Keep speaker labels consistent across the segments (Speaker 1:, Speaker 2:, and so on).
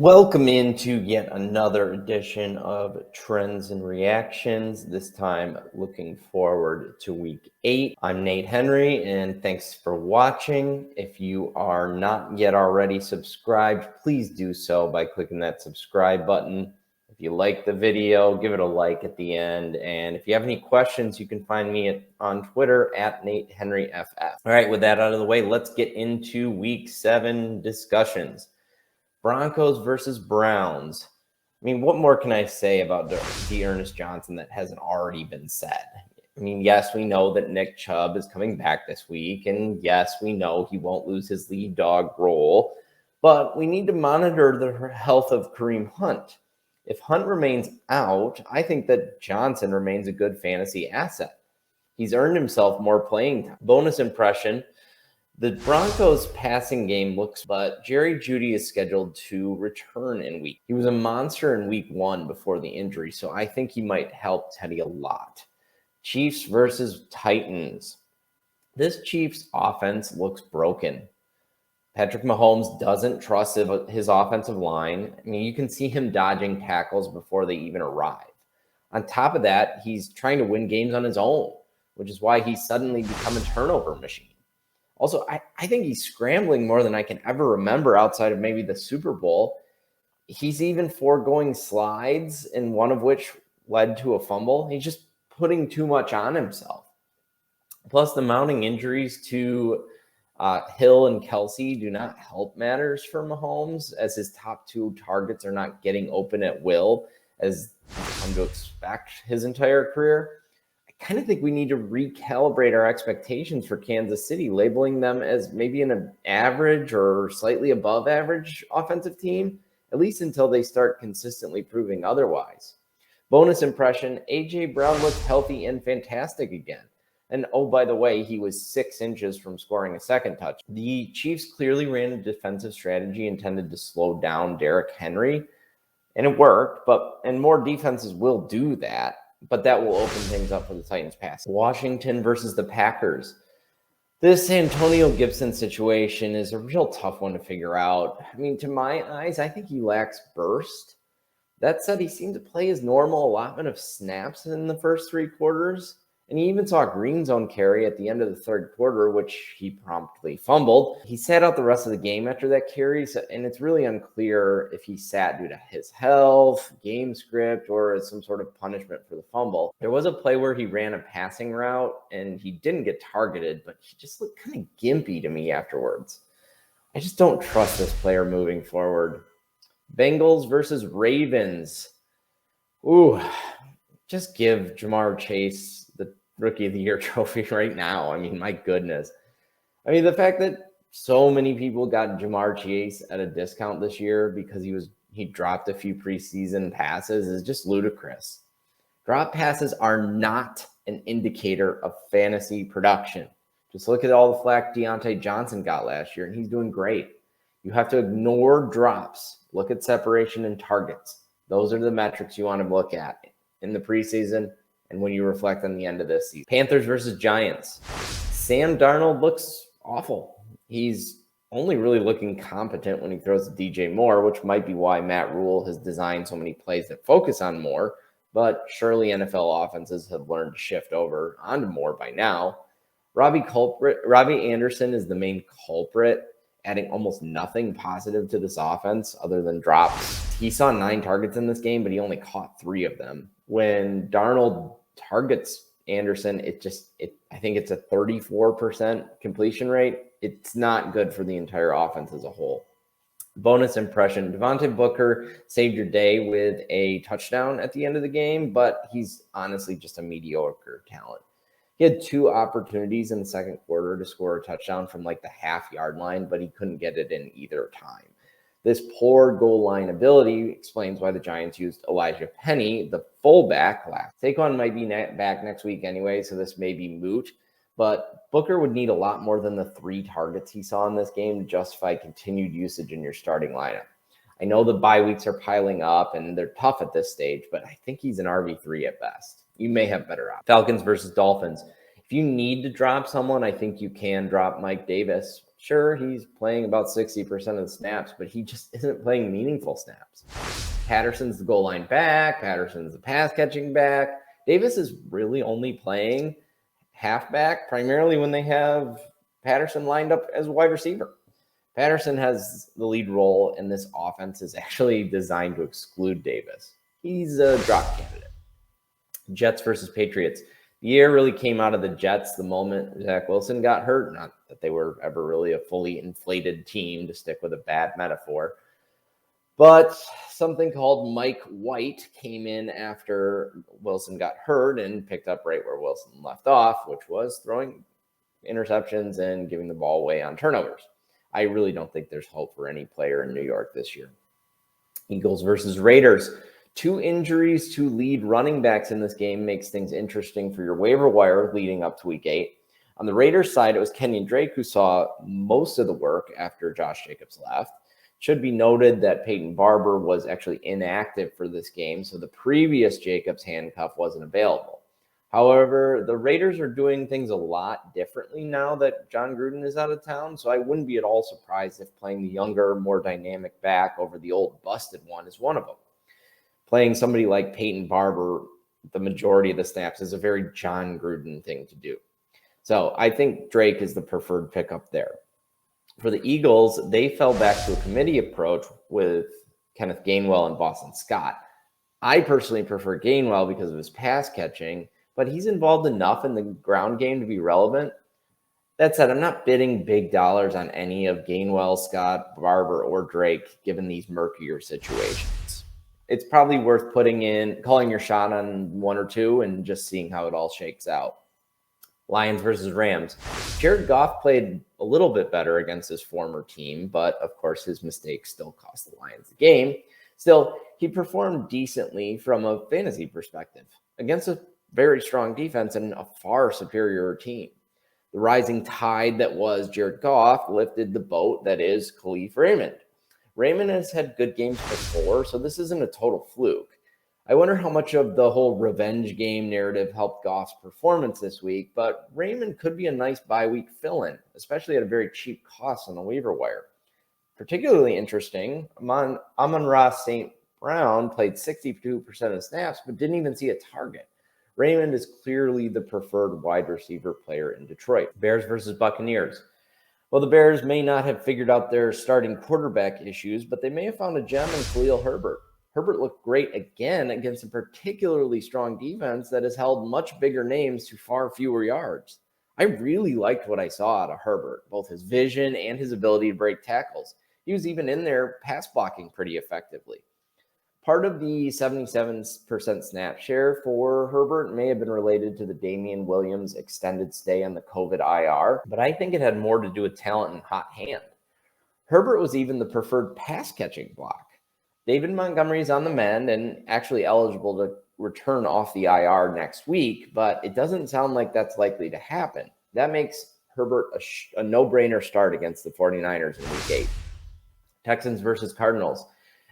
Speaker 1: Welcome into yet another edition of Trends and Reactions, this time looking forward to week 8. I'm Nate Henry, and thanks for watching. If you are not yet already subscribed, please do so by clicking that subscribe button. If you like the video, give it a like at the end. And if you have any questions, you can find me on Twitter at NateHenryFF. All right, with that out of the way, let's get into week 7 discussions. Broncos versus Browns. I mean, what more can I say about D'Ernest Johnson that hasn't already been said? I mean, yes, we know that Nick Chubb is coming back this week, and yes, we know he won't lose his lead dog role, but we need to monitor the health of Kareem Hunt. If Hunt remains out, I think that Johnson remains a good fantasy asset. He's earned himself more playing time. Bonus impression: the Broncos passing game looks, but Jerry Jeudy is scheduled to return in week. He was a monster in week 1 before the injury, so I think he might help Teddy a lot. Chiefs versus Titans. This Chiefs offense looks broken. Patrick Mahomes doesn't trust his offensive line. I mean, you can see him dodging tackles before they even arrive. On top of that, he's trying to win games on his own, which is why he's suddenly become a turnover machine. Also, I think he's scrambling more than I can ever remember outside of maybe the Super Bowl. He's even foregoing slides, and one of which led to a fumble. He's just putting too much on himself. Plus, the mounting injuries to Hill and Kelsey do not help matters for Mahomes, as his top 2 targets are not getting open at will, as we've come to expect his entire career. I kind of think we need to recalibrate our expectations for Kansas City, labeling them as maybe an average or slightly above average offensive team, at least until they start consistently proving otherwise. Bonus impression: A.J. Brown looks healthy and fantastic again. And oh, by the way, he was 6 inches from scoring a second touch. The Chiefs clearly ran a defensive strategy intended to slow down Derrick Henry, and it worked, and more defenses will do that. But that will open things up for the Titans pass. Washington versus the Packers. This Antonio Gibson situation is a real tough one to figure out. I mean, to my eyes, I think he lacks burst. That said, he seemed to play his normal allotment of snaps in the first 3 quarters. And he even saw a green zone carry at the end of the 3rd quarter, which he promptly fumbled. He sat out the rest of the game after that carry, and it's really unclear if he sat due to his health, game script, or as some sort of punishment for the fumble. There was a play where he ran a passing route, and he didn't get targeted, but he just looked kind of gimpy to me afterwards. I just don't trust this player moving forward. Bengals versus Ravens. Ooh, just give Ja'Marr Chase the Rookie of the Year trophy right now. I mean, my goodness. I mean, the fact that so many people got Ja'Marr Chase at a discount this year because he dropped a few preseason passes is just ludicrous. Drop passes are not an indicator of fantasy production. Just look at all the flack Deontay Johnson got last year, and he's doing great. You have to ignore drops. Look at separation and targets. Those are the metrics you want to look at in the preseason and when you reflect on the end of this season. Panthers versus Giants. Sam Darnold looks awful. He's only really looking competent when he throws to DJ Moore, which might be why Matt Rule has designed so many plays that focus on Moore, but surely NFL offenses have learned to shift over onto Moore by now. Robbie Anderson is the main culprit, adding almost nothing positive to this offense other than drops. He saw 9 targets in this game, but he only caught 3 of them. When Darnold targets Anderson, I think it's a 34% completion rate. It's not good for the entire offense as a whole. Bonus impression: Devontae Booker saved your day with a touchdown at the end of the game, but he's honestly just a mediocre talent. He had 2 opportunities in the 2nd quarter to score a touchdown from like the half-yard line, but he couldn't get it in either time. This poor goal line ability explains why the Giants used Elijah Penny, the fullback, last. Saquon might be back next week anyway, so this may be moot. But Booker would need a lot more than the 3 targets he saw in this game to justify continued usage in your starting lineup. I know the bye weeks are piling up and they're tough at this stage, but I think he's an RB3 at best. You may have better options. Falcons versus Dolphins. If you need to drop someone, I think you can drop Mike Davis. Sure, he's playing about 60% of the snaps, but he just isn't playing meaningful snaps. Patterson's the goal line back. Patterson's the pass catching back. Davis is really only playing halfback, primarily when they have Patterson lined up as a wide receiver. Patterson has the lead role, and this offense is actually designed to exclude Davis. He's a drop candidate. Jets versus Patriots. The year really came out of the Jets the moment Zach Wilson got hurt. Not that they were ever really a fully inflated team, to stick with a bad metaphor. But something called Mike White came in after Wilson got hurt and picked up right where Wilson left off, which was throwing interceptions and giving the ball away on turnovers. I really don't think there's hope for any player in New York this year. Eagles versus Raiders. 2 injuries to lead running backs in this game makes things interesting for your waiver wire leading up to week 8. On the Raiders side, it was Kenyon Drake who saw most of the work after Josh Jacobs left. Should be noted that Peyton Barber was actually inactive for this game, so the previous Jacobs handcuff wasn't available. However, the Raiders are doing things a lot differently now that John Gruden is out of town, so I wouldn't be at all surprised if playing the younger, more dynamic back over the old busted one is one of them. Playing somebody like Peyton Barber the majority of the snaps is a very John Gruden thing to do. So I think Drake is the preferred pickup there. For the Eagles, they fell back to a committee approach with Kenneth Gainwell and Boston Scott. I personally prefer Gainwell because of his pass catching, but he's involved enough in the ground game to be relevant. That said, I'm not bidding big dollars on any of Gainwell, Scott, Barber, or Drake, given these murkier situations. It's probably worth calling your shot on 1 or 2 and just seeing how it all shakes out. Lions versus Rams. Jared Goff played a little bit better against his former team, but of course his mistakes still cost the Lions the game. Still, he performed decently from a fantasy perspective against a very strong defense and a far superior team. The rising tide that was Jared Goff lifted the boat that is Khalif Raymond. Raymond has had good games before, so this isn't a total fluke. I wonder how much of the whole revenge game narrative helped Goff's performance this week, but Raymond could be a nice bye-week fill-in, especially at a very cheap cost on the waiver wire. Particularly interesting, Amon-Ra St. Brown played 62% of snaps, but didn't even see a target. Raymond is clearly the preferred wide receiver player in Detroit. Bears versus Buccaneers. Well, the Bears may not have figured out their starting quarterback issues, but they may have found a gem in Khalil Herbert. Herbert looked great again against a particularly strong defense that has held much bigger names to far fewer yards. I really liked what I saw out of Herbert, both his vision and his ability to break tackles. He was even in there pass blocking pretty effectively. Part of the 77% snap share for Herbert may have been related to the Damian Williams extended stay on the COVID IR, but I think it had more to do with talent and hot hand. Herbert was even the preferred pass catching block. David Montgomery is on the mend and actually eligible to return off the IR next week, but it doesn't sound like that's likely to happen. That makes Herbert a no-brainer start against the 49ers in week 8. Texans versus Cardinals.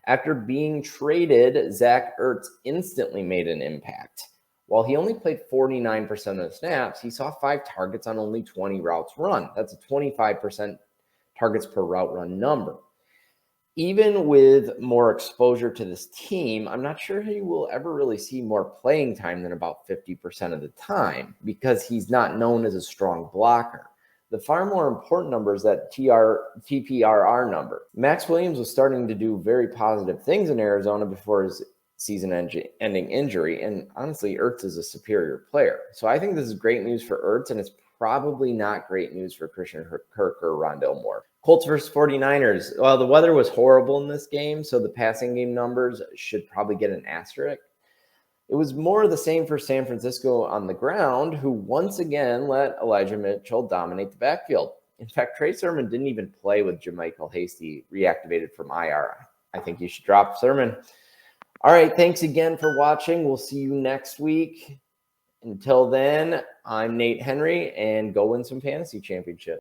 Speaker 1: After being traded, Zach Ertz instantly made an impact. While he only played 49% of the snaps, he saw 5 targets on only 20 routes run. That's a 25% targets per route run number. Even with more exposure to this team, I'm not sure he will ever really see more playing time than about 50% of the time because he's not known as a strong blocker. The far more important number is that TPRR number. Max Williams was starting to do very positive things in Arizona before his season-ending injury, and honestly, Ertz is a superior player. So I think this is great news for Ertz, and it's probably not great news for Christian Kirk or Rondale Moore. Colts versus 49ers. Well, the weather was horrible in this game, so the passing game numbers should probably get an asterisk. It was more of the same for San Francisco on the ground, who once again let Elijah Mitchell dominate the backfield. In fact, Trey Sermon didn't even play with JaMycal Hasty reactivated from IR. I think you should drop Sermon. All right, thanks again for watching. We'll see you next week. Until then, I'm Nate Henry, and go win some fantasy championships.